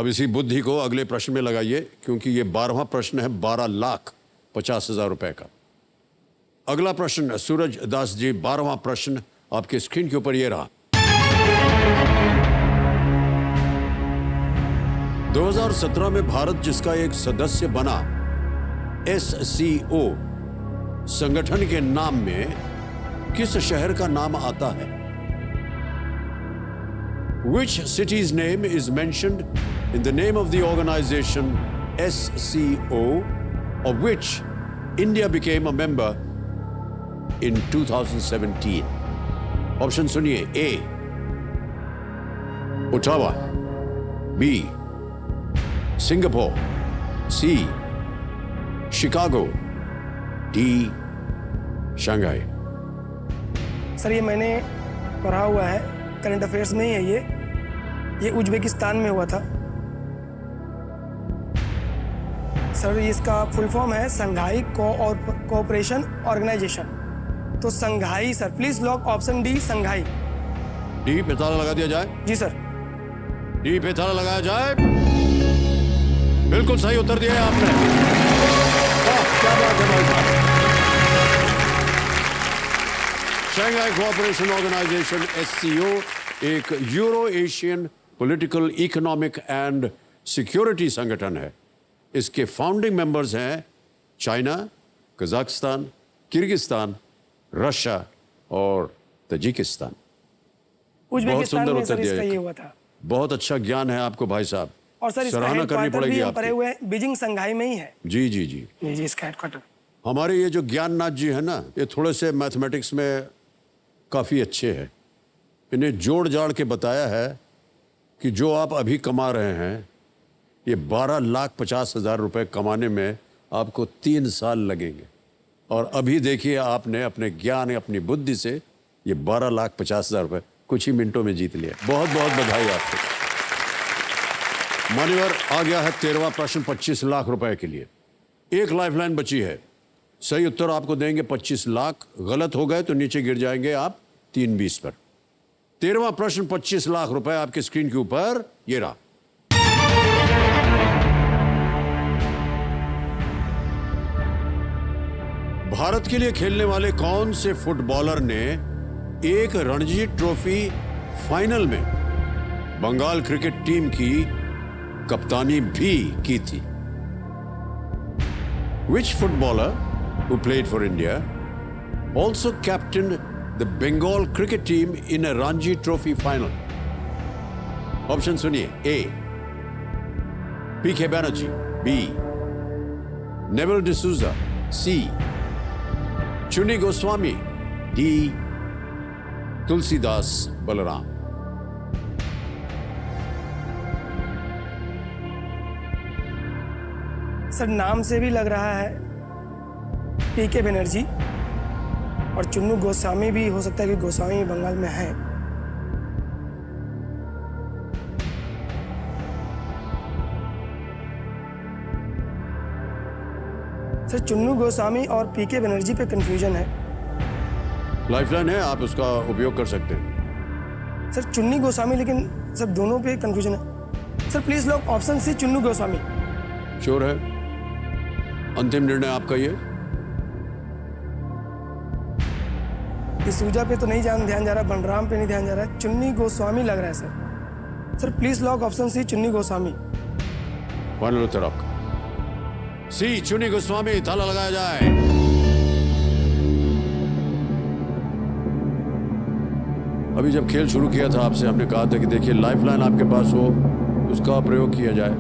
अब इसी बुद्धि को अगले प्रश्न में लगाइए, क्योंकि ये 12वां प्रश्न है 12,50,000 रुपए का। अगला प्रश्न सूरज दास जी, 12वां प्रश्न आपके स्क्रीन के ऊपर ये रहा। 2017 में भारत जिसका एक सदस्य बना SCO संगठन के नाम में किस शहर का नाम आता है? Which city's name is mentioned in the name of the organization SCO, of which India became a member in 2017? Option सुनिए। A Ottawa, B Singapore, C Chicago, D Shanghai. Sir ये मैंने पढ़ा हुआ है, करंट अफेयर्स में ही है ये Uzbekistan में हुआ था। सर इसका फुल फॉर्म है संघाई कोऑपरेशन ऑर्गेनाइजेशन। तो Shanghai sir, please lock option D Shanghai. D पे ताला लगा दिया जाए? जी सर। डी पे ताला लगाया जाए। बिल्कुल सही उत्तर दिया है आपने। क्या बात है भाई साहब। शंघाई कोऑपरेशन ऑर्गेनाइजेशन SCO एक euro Asian political, economic and security संगठन है। इसके फाउंडिंग मेंबर्स हैं चाइना, कजाकिस्तान, किर्गिस्तान, रशिया और तजिकिस्तान। बहुत सुंदर उत्तर दिया ये हुआ था। बहुत अच्छा ज्ञान है आपको भाई साहब, और सर सराहना करनी पड़ेगी आपकी। पढ़े हुए बीजिंग संघाई में ही है। जी जी जी जी इसका हेडक्वार्टर। हमारे ये जो ज्ञाननाथ जी है ना, ये थोड़े से मैथमेटिक्स में काफ़ी अच्छे हैं। इन्हें जोड़ जाड़ के बताया है कि जो आप अभी कमा रहे हैं ये 12,50,000 रुपये कमाने में आपको 3 साल लगेंगे। और अभी देखिए आपने अपने ज्ञान, अपनी बुद्धि से ये 12,50,000 रुपये कुछ ही मिनटों में जीत लिया। बहुत बहुत बधाई आपको। मान्यवर, आ गया है 13वां प्रश्न 25 लाख रुपए के लिए। एक लाइफलाइन बची है। सही उत्तर आपको देंगे 25 लाख, गलत हो गए तो नीचे गिर जाएंगे आप 320 पर। 13वां प्रश्न 25 लाख रुपए आपके स्क्रीन के ऊपर ये रहा। भारत के लिए खेलने वाले कौन से फुटबॉलर ने एक रणजी ट्रॉफी फाइनल में बंगाल क्रिकेट टीम की कप्तानी भी की थी? Which footballer who played for India also captained the Bengal cricket team in a Ranji Trophy final? Option सुनिए। A PK Banerjee, B Neville D'Souza, C Chuni Goswami, D Tulsidas Balram. Sir नाम से भी लग रहा है PK बनर्जी, और चुन्नू गोस्वामी भी हो सकता है कि गोस्वामी बंगाल में है। सर चुन्नू गोस्वामी और PK बनर्जी पे कंफ्यूजन है। लाइफलाइन है, आप उसका उपयोग कर सकते हैं। सर चुन्नी गोस्वामी, लेकिन सर दोनों पे कंफ्यूजन है। Sir please lock option C Chunnu Goswami. Sure है? अंतिम निर्णय आपका ये? डिसूजा पे तो नहीं ध्यान जा रहा, बलराम पे नहीं ध्यान जा रहा, चुन्नी गोस्वामी लग रहा है sir. Sir please lock option C Chunni Goswami. Final उत्तर आपका सी चुन्नी गोस्वामी। ताला लगाया जाए। अभी जब खेल शुरू किया था आपसे हमने कहा था कि देखिए लाइफलाइन आपके पास हो, उसका प्रयोग किया जाए।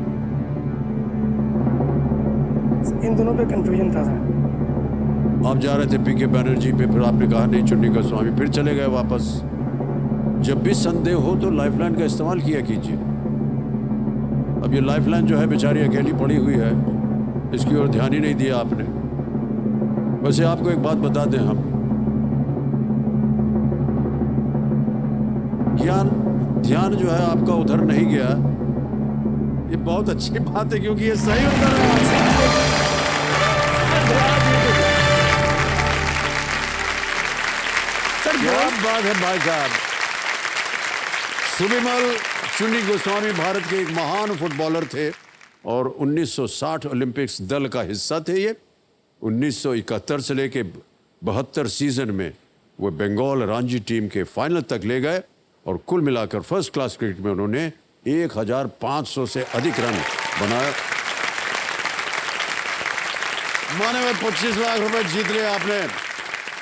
इन दोनों पे कंफ्यूजन था सर। आप जा रहे थे PK बनर्जी पे, फिर आपने कहा नहीं चुन्नी गोस्वामी, फिर चले गए वापस। जब भी संदेह हो तो लाइफलाइन का इस्तेमाल किया कीजिए। अब ये लाइफलाइन जो है बेचारी अकेली पड़ी हुई है, इसकी ओर ध्यान ही नहीं दिया आपने। वैसे आपको एक बात बता दें, हम ध्यान जो है आपका उधर नहीं गया, ये बहुत अच्छी बात है क्योंकि ये सही उत्तर है। क्या बात है भाई साहब, सुबिमल चुन्नी गोस्वामी भारत के एक महान फुटबॉलर थे और 1960 ओलंपिक्स दल का हिस्सा थे ये। 1971 से लेके 72 सीजन में वो बंगाल रणजी टीम के फाइनल तक ले गए और कुल मिलाकर फर्स्ट क्लास क्रिकेट में उन्होंने 1500 से अधिक रन बनाए। माने में 25 लाख रुपए जीत लिए आपने।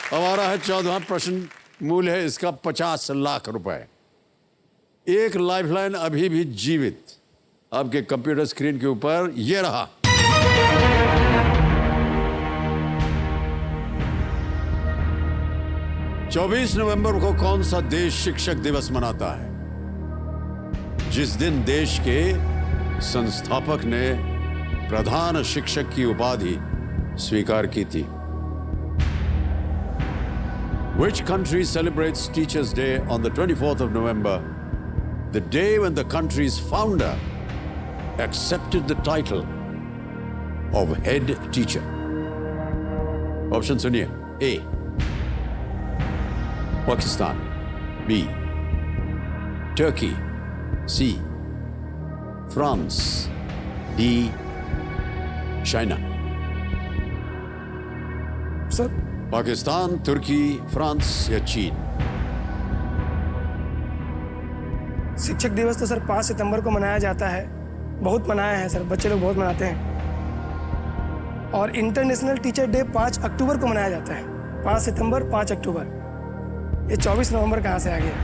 हमारा है 14वां प्रश्न, मूल्य है इसका 50 लाख रुपए। एक लाइफलाइन अभी भी जीवित आपके कंप्यूटर स्क्रीन के ऊपर ये रहा। चौबीस नवंबर को कौन सा देश शिक्षक दिवस मनाता है, जिस दिन देश के संस्थापक ने प्रधान शिक्षक की उपाधि स्वीकार की थी? Which country celebrates Teachers' Day on the 24th of November, the day when the country's founder accepted the title of head teacher? Option सुनिए। A. Pakistan, B. Turkey, C. France, D. China. Sir Pakistan, तुर्की, France या चीन? शिक्षक दिवस तो sir 5 सितंबर को मनाया जाता है, बहुत मनाया है सर, बच्चे लोग बहुत मनाते हैं। और इंटरनेशनल टीचर डे 5 अक्टूबर को मनाया जाता है। 5 सितंबर, 5 अक्टूबर, ये 24 नवंबर कहाँ से आ गया?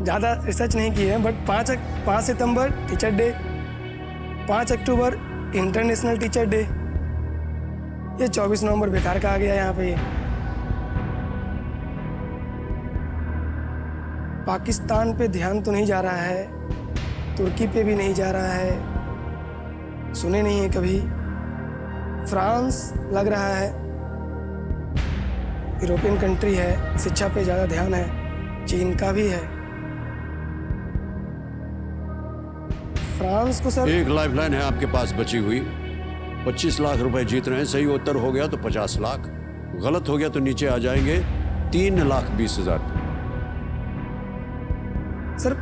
ज़्यादा रिसर्च नहीं की है, but 5 September teacher day, 5 October international teacher day, ये 24 नवंबर बेकार का आ गया यहाँ पे। पाकिस्तान पे ध्यान तो नहीं जा रहा है, तुर्की पे भी नहीं जा रहा है, सुने नहीं है कभी। फ्रांस लग रहा है, यूरोपियन कंट्री है, शिक्षा पे ज़्यादा ध्यान है। चीन का भी है। फ्रांस को सर एक लाइफलाइन है आपके पास बची हुई। 25 लाख रुपए जीत रहे हैं। सही उत्तर हो गया तो 50 लाख, गलत हो गया तो नीचे आ जाएंगे 3,20,000। सर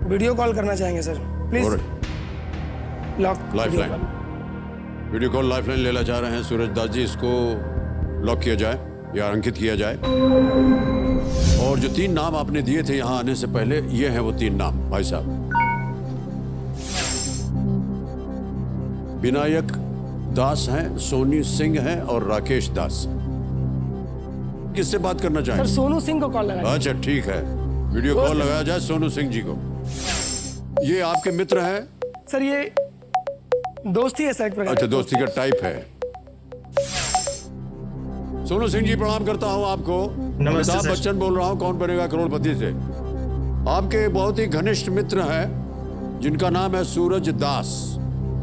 वीडियो कॉल करना चाहेंगे sir, please. Lock lifeline, video call lifeline लेना चाह रहे हैं सूरज दास जी। इसको लॉक किया जाए या अंकित किया जाए। और जो 3 नाम आपने दिए थे यहां आने से पहले, ये हैं वो 3 नाम भाई साहब। विनायक दास हैं, सोनी सिंह हैं और राकेश दास। किससे बात करना सर चाहेंगे? सोनू सिंह को कॉल लगा। अच्छा ठीक है, वीडियो कॉल लगाया जाए सोनू सिंह जी को। ये आपके मित्र हैं? सर ये दोस्ती है सर, एक प्रकार अच्छा, की। दोस्ती का टाइप है। सोनू सिंह जी प्रणाम करता हूं आपको। नमस्ते अमिताभ सर। बच्चन बोल रहा हूं कौन बनेगा करोड़पति से। आपके बहुत ही घनिष्ठ मित्र हैं जिनका नाम है सूरज दास,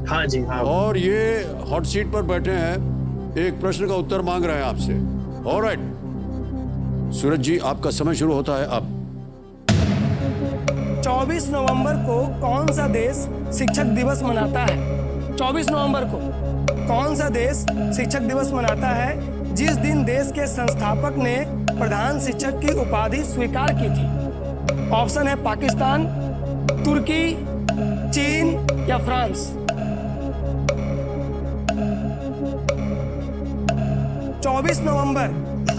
हाँ जी हाँ। और ये हॉट सीट पर बैठे हैं, एक प्रश्न का उत्तर मांग रहे हैं आपसे। ऑलराइट सूरज जी, आपका समय शुरू होता है अब। 24 नवंबर को कौन सा देश शिक्षक दिवस मनाता है? 24 नवंबर को कौन सा देश शिक्षक दिवस मनाता है, जिस दिन देश के संस्थापक ने प्रधान शिक्षक की उपाधि स्वीकार की थी? ऑप्शन है पाकिस्तान, तुर्की, चीन या फ्रांस। 24 नवंबर,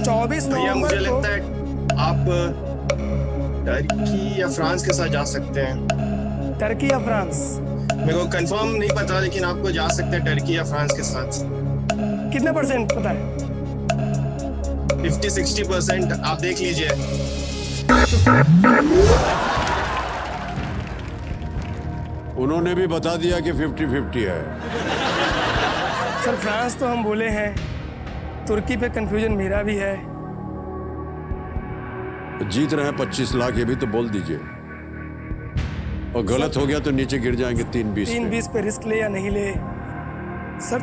24 भैया मुझे नवंबर लगता को है आप टर्की या फ्रांस के साथ जा सकते हैं। टर्की या फ्रांस, मेरे को कंफर्म नहीं पता, लेकिन आपको जा सकते हैं टर्की या फ्रांस के साथ। कितने % पता है? 50-60% आप देख लीजिए। उन्होंने भी बता दिया कि 50-50 है। सर फ्रांस तो हम बोले हैं, तुर्की पे कंफ्यूजन मेरा भी है। जीत रहे हैं 25 लाख, ये भी तो बोल दीजिए। और गलत हो गया तो नीचे गिर जाएंगे 3-20 पे। 3-20 पे रिस्क ले या नहीं ले? सर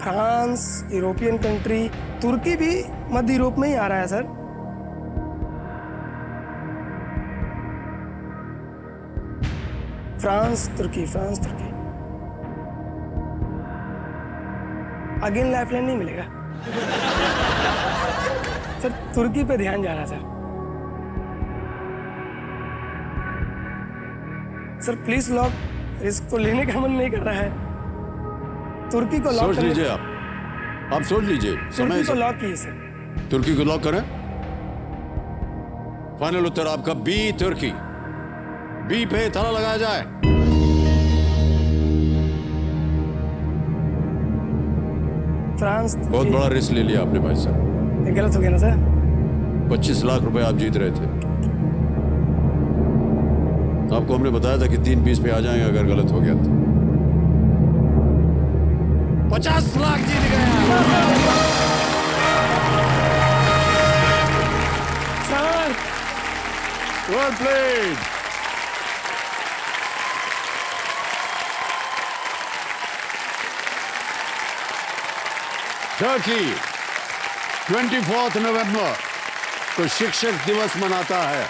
फ्रांस यूरोपियन कंट्री, तुर्की भी मध्य यूरोप में ही आ रहा है सर। फ्रांस तुर्की, फ्रांस तुर्की। अगेन लाइफलाइन नहीं मिलेगा। सर तुर्की पे ध्यान जा रहा है सर प्लीज लॉक, रिस्क तो लेने का मन नहीं कर रहा है। तुर्की को लॉक सोच लीजिए आप सोच लीजिए। तुर्की को लॉक कीजिए सर। तुर्की को लॉक करें। फाइनल उत्तर आपका बी तुर्की। बी पे ताला लगाया जाए। फ्रांस बहुत बड़ा रिस्क ले लिया आपने भाई साहब। ये गलत हो गया ना सर? 25 लाख रुपए आप जीत रहे थे। आपको हमने बताया था कि 3-20 पे आ जाएंगे अगर गलत हो गया तो। 50 लाख जीत गया। Sir well played. टर्की 24 नवंबर को शिक्षक दिवस मनाता है।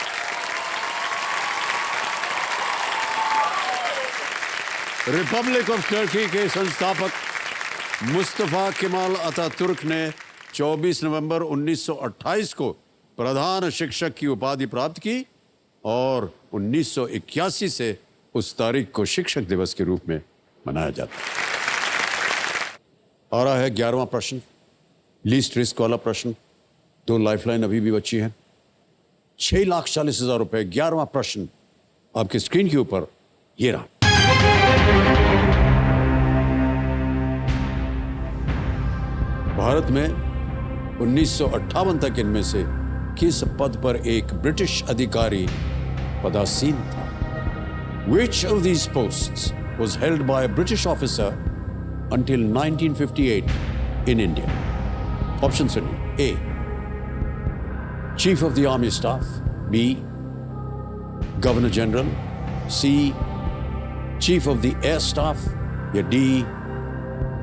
रिपब्लिक ऑफ टर्की के संस्थापक मुस्तफा केमाल अतातुर्क ने 24 नवंबर 1928 को प्रधान शिक्षक की उपाधि प्राप्त की और 1981 से उस तारीख को शिक्षक दिवस के रूप में मनाया जाता है। आ रहा है 11वां प्रश्न, लीस्ट रिस्क वाला प्रश्न। 2 लाइफलाइन अभी भी बची है। 6,40,000 रुपए। 11वां प्रश्न आपके स्क्रीन के ऊपर ये रहा। भारत में 1958 तक इनमें से किस पद पर एक ब्रिटिश अधिकारी पदासीन था? Which of these posts was held by a British officer until 1958 in India? Options are A. Chief of the Army Staff. B. Governor General. C. Chief of the Air Staff. या D.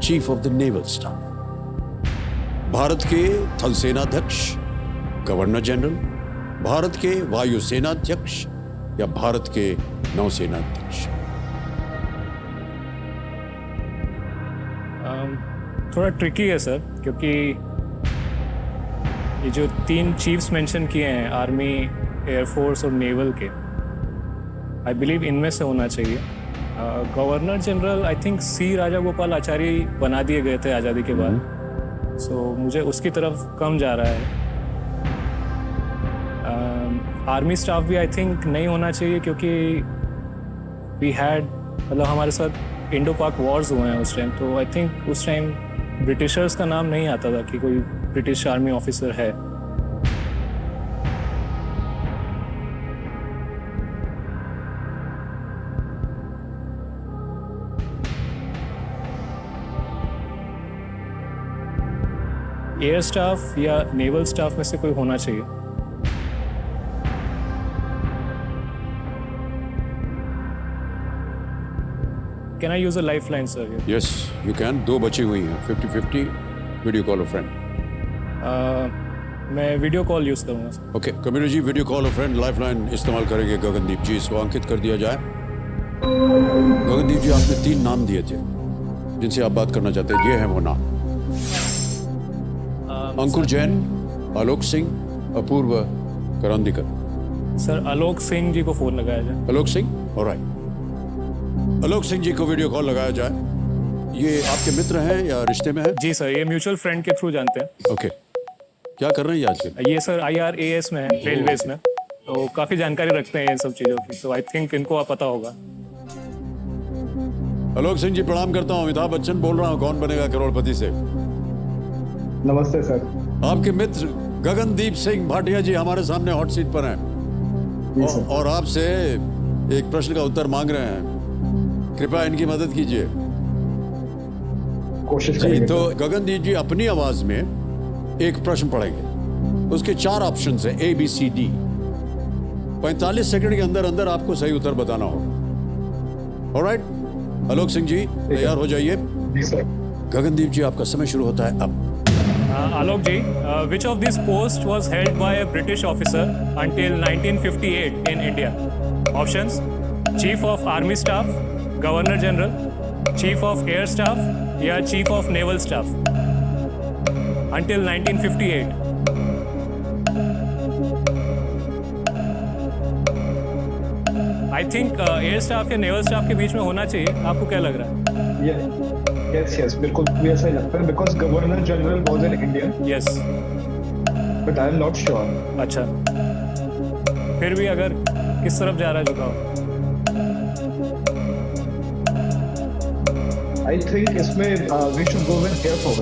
Chief of the Naval Staff. Bharat के थल सेनाध्यक्ष, governor general, Bharat के वायु सेनाध्यक्ष या भारत के नौसेनाध्यक्ष? थोड़ा ट्रिकी है सर, क्योंकि ये जो 3 चीफ्स मेंशन किए हैं आर्मी, एयरफोर्स और नेवल के, आई बिलीव इनमें से होना चाहिए। गवर्नर जनरल आई थिंक सी राजागोपालाचारी बना दिए गए थे आज़ादी के बाद, सो मुझे उसकी तरफ कम जा रहा है। आर्मी स्टाफ भी आई थिंक नहीं होना चाहिए, क्योंकि वी हैड मतलब हमारे साथ इंडो पाक वॉर्स हुए हैं उस टाइम, तो आई थिंक उस टाइम ब्रिटिशर्स का नाम नहीं आता था कि कोई ब्रिटिश आर्मी ऑफिसर है। एयर स्टाफ या नेवल स्टाफ में से कोई होना चाहिए। Can I use a lifeline, sir? Yes, you can. 2 बची हुई हैं। 50-50 वीडियो कॉल अ फ्रेंड। मैं वीडियो कॉल यूज करूंगा sir. Okay, community ji video call a friend lifeline इस्तेमाल करेंगे गगनदीप जी। इसको अंकित कर दिया जाए। गगनदीप जी, आपने 3 नाम दिए थे जिनसे आप बात करना चाहते हैं। ये है वो नाम: अंकुर जैन, आलोक सिंह, अपूर्व करंदीकर। सर आलोक सिंह जी को फोन लगाया जाए। आलोक सिंह, ऑलराइट। आलोक सिंह जी को वीडियो कॉल लगाया जाए। ये आपके मित्र हैं या रिश्ते में हैं? जी सर, ये म्यूचुअल फ्रेंड के थ्रू जानते हैं। ओके, क्या कर रहे हैं आजकल? ये सर IRAS में है, रेलवेज में, तो काफी जानकारी रखते हैं इन सब चीजों की, तो आई थिंक इनको आप पता होगा। आलोक सिंह जी, प्रणाम करता हूँ। अमिताभ बच्चन बोल रहा हूँ, कौन बनेगा करोड़पति से। नमस्ते सर। आपके मित्र गगनदीप सिंह भाटिया जी हमारे सामने हॉट सीट पर हैं और आपसे एक प्रश्न का उत्तर मांग रहे हैं। कृपया इनकी मदद कीजिए। कोशिश जी, करेंगे। तो गगनदीप जी अपनी आवाज में एक प्रश्न पढ़ेंगे। उसके 4 ऑप्शन हैं, A, B, C, D। 45 second के अंदर अंदर आपको सही उत्तर बताना होगा। ऑलराइट, आलोक सिंह जी तैयार हो जाइए। जी सर। गगनदीप जी, आपका समय शुरू होता है अब। Alok ji, which of these posts was held by a British officer until 1958 in India? Options: Chief of Army Staff, Governor General, Chief of Air Staff या Chief of Naval Staff? until 1958. I think air staff या naval staff के बीच में होना चाहिए. आपको क्या लग रहा है? यस बिल्कुल भी ऐसा ही लगता है because governor general was in India yes. But I am not sure. अच्छा, फिर भी अगर किस तरफ जा रहा है झुकाव? आई थिंक इसमें we should go with air force.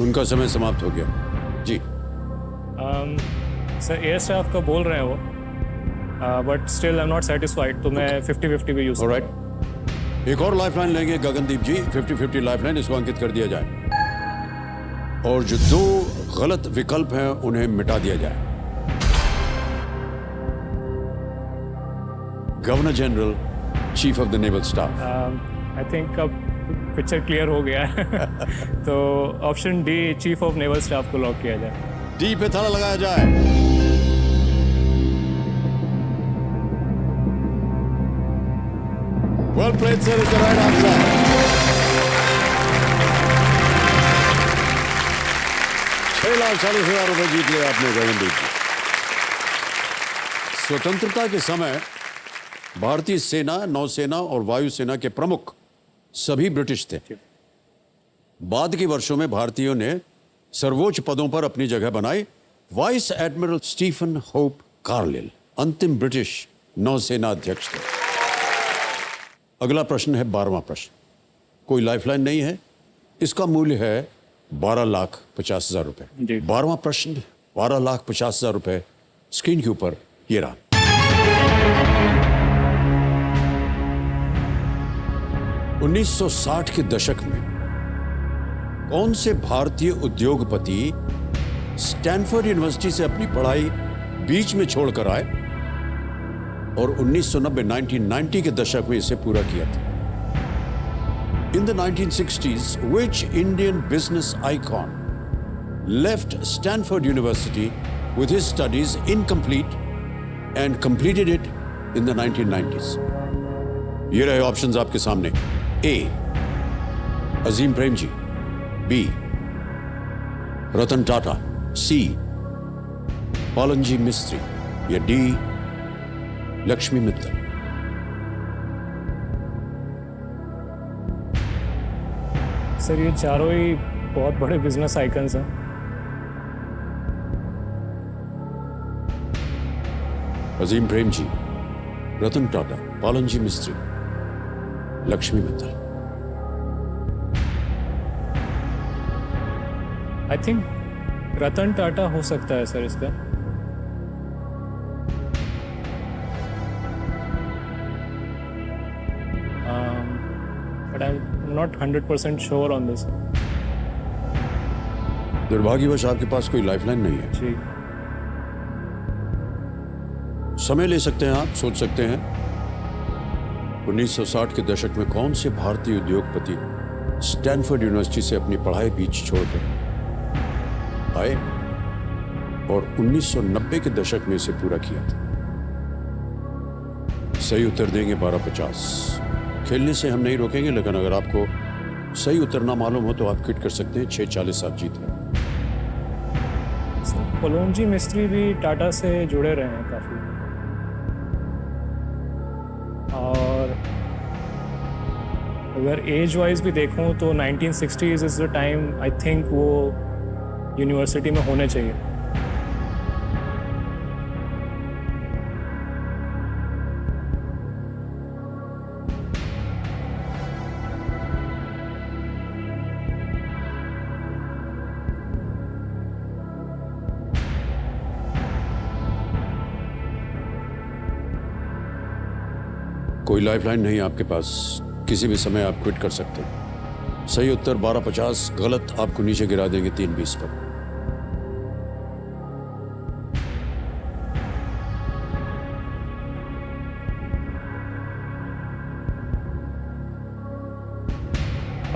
उनका समय समाप्त हो गया जी. सर एयर स्टाफ का बोल रहे हैं वो, but still I am not satisfied, तो मैं 50-50 भी यूज. ऑलराइट, एक और लाइफलाइन लेंगे गगनदीप जी. 50-50 लाइफलाइन, इसको अंकित कर दिया जाए और जो दो गलत विकल्प हैं उन्हें मिटा दिया जाए. Governor general, chief of the naval staff. I think अब पिक्चर क्लियर हो गया है. तो option D, chief of naval staff को लॉक किया जाए. डी पे ताला लगाया जाए. Well played, sir. Is the right answer. ₹6,40,000 जीत लिया आपने गगनदीप जी. स्वतंत्रता के समय भारतीय सेना, नौसेना और वायुसेना के प्रमुख सभी ब्रिटिश थे. बाद के वर्षों में भारतीयों ने सर्वोच्च पदों पर अपनी जगह बनाई. Vice admiral Stephen Hope Carlill अंतिम ब्रिटिश नौसेना अध्यक्ष थे. अगला प्रश्न है 12वां प्रश्न. कोई लाइफलाइन नहीं है. इसका मूल्य है ₹12,50,000. जी. 12वां प्रश्न, ₹12,50,000. स्क्रीन के ऊपर ये रहा. $1960 के दशक में कौन से भारतीय उद्योगपति स्टैनफोर्ड यूनिवर्सिटी से अपनी पढ़ाई बीच में छोड़कर आए और 1990 के दशक में इसे पूरा किया था? In the 1960s, which Indian business icon left Stanford University with his studies incomplete and completed it in the 1990s? ये रहे ऑप्शंस आपके सामने. A. Azim Premji. B. Ratan Tata. C. Pallonji मिस्त्री. या D. लक्ष्मी मित्तल. सर ये चारों ही बहुत बड़े बिजनेस आइकन्स हैं. अजीम प्रेमजी, रतन टाटा, पालनजी मिस्त्री, लक्ष्मी मित्तल. आई थिंक रतन टाटा हो सकता है सर इसका. But I'm not 100% sure on this. दुर्भाग्यवश आपके पास कोई लाइफलाइन नहीं है. जी. समय ले सकते हैं आप, सोच सकते हैं. 1960 के दशक में कौन से भारतीय उद्योगपति स्टैनफोर्ड यूनिवर्सिटी से अपनी पढ़ाई बीच छोड़कर आए और 1990 के दशक में इसे पूरा किया था? सही उत्तर देंगे 1250. खेलने से हम नहीं रोकेंगे, लेकिन अगर आपको सही उत्तर ना मालूम हो तो आप क्विट कर सकते हैं. 640 आप जीत रहे हैं. पलोमजी मिस्त्री भी टाटा से जुड़े रहे हैं काफ़ी. और अगर एज वाइज भी देखूं तो 1960s is the time I think वो यूनिवर्सिटी में होने चाहिए. कोई लाइफलाइन नहीं आपके पास. किसी भी समय आप क्विट कर सकते हैं. सही उत्तर 1250, गलत आपको नीचे गिरा देंगे 320 पर.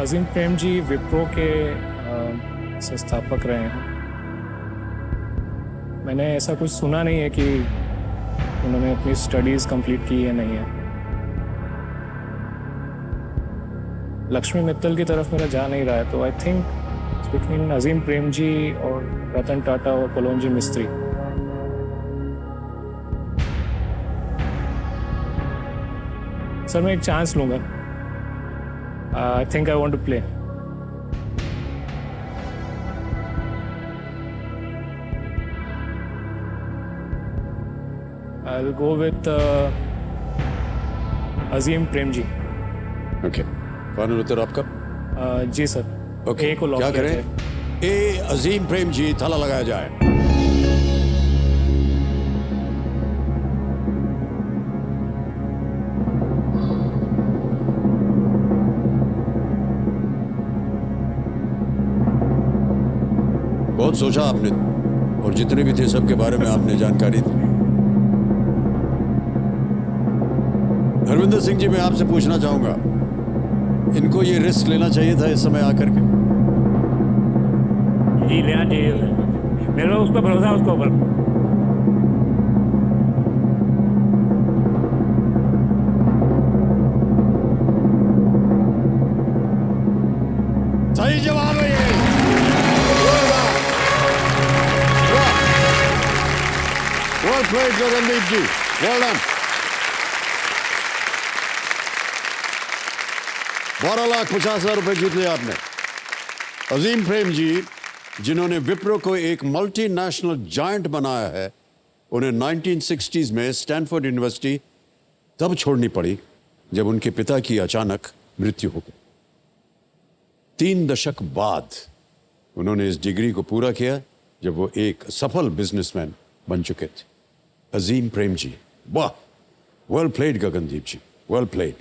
अजीम प्रेमजी विप्रो के संस्थापक रहे हैं. मैंने ऐसा कुछ सुना नहीं है कि उन्होंने अपनी स्टडीज़ कंप्लीट की है नहीं है. लक्ष्मी मित्तल की तरफ मेरा जा नहीं रहा है, तो I think between Azim Premji और रतन टाटा और कलोंजी मिस्त्री। सर मैं एक चांस लूंगा। I think I want to play. I'll go with Azim Premji. Okay, final उत्तर आपका? जी सर। ओके, ए को लॉक क्या किया करें? जाए। ए अजीम प्रेम जी, थाला लगाया जाए। बहुत सोचा आपने, और जितने भी थे सबके बारे में आपने जानकारी दी। हरविंदर सिंह जी, मैं आपसे पूछना चाहूंगा, इनको ये रिस्क लेना चाहिए था इस समय आकर के? जी लेना चाहिए सर, मेरा उस पर भरोसा है, उसके ऊपर। सही जवाब है ये। वेल प्लेड गगनदीप जी, वेल डन। 12,50,000 रुपए जीत लिया आपने। अजीम प्रेम जी, जिन्होंने विप्रो को एक मल्टीनेशनल जायंट बनाया है, उन्हें 1960s में स्टैनफोर्ड यूनिवर्सिटी तब छोड़नी पड़ी जब उनके पिता की अचानक मृत्यु हो गई। 3 दशक बाद उन्होंने इस डिग्री को पूरा किया जब वो एक सफल बिजनेसमैन बन चुके थे। अजीम प्रेम जी, वाह, वेल प्लेड गगनदीप जी, वेल प्लेड।